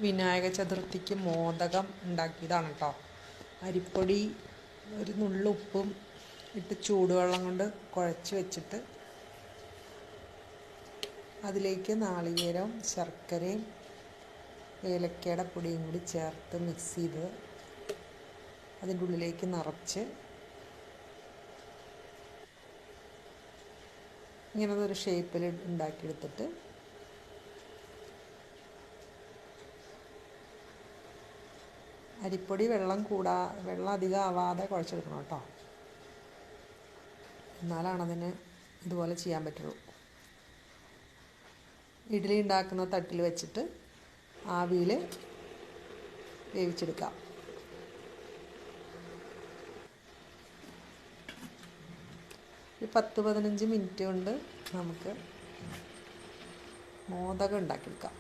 വിനായക ചതുർത്ഥിക്ക് മോദകം ഉണ്ടാക്കിയതാണ് കേട്ടോ. അരിപ്പൊടി ഒരു നുള്ളുപ്പും ഇട്ട് ചൂടുവെള്ളം കൊണ്ട് കുഴച്ച് വെച്ചിട്ട് അതിലേക്ക് നാളികേരവും ശർക്കരയും ഏലക്കയുടെ പൊടിയും കൂടി ചേർത്ത് മിക്സ് ചെയ്ത് അതിൻ്റെ ഉള്ളിലേക്ക് നിറച്ച് ഇങ്ങനത്തെ ഒരു ഷേപ്പിൽ ഉണ്ടാക്കിയെടുത്തിട്ട് അരിപ്പൊടി വെള്ളം അധികം ആവാതെ കുഴച്ചെടുക്കണം കേട്ടോ. എന്നാലാണ് അതിന് ഇതുപോലെ ചെയ്യാൻ പറ്റുള്ളൂ. ഇഡ്ഡലി ഉണ്ടാക്കുന്ന തട്ടിൽ വെച്ചിട്ട് ആവിയിൽ വേവിച്ചെടുക്കാം. ഒരു 10-15 മിനിറ്റ് കൊണ്ട് നമുക്ക് മോദകം ഉണ്ടാക്കിയെടുക്കാം.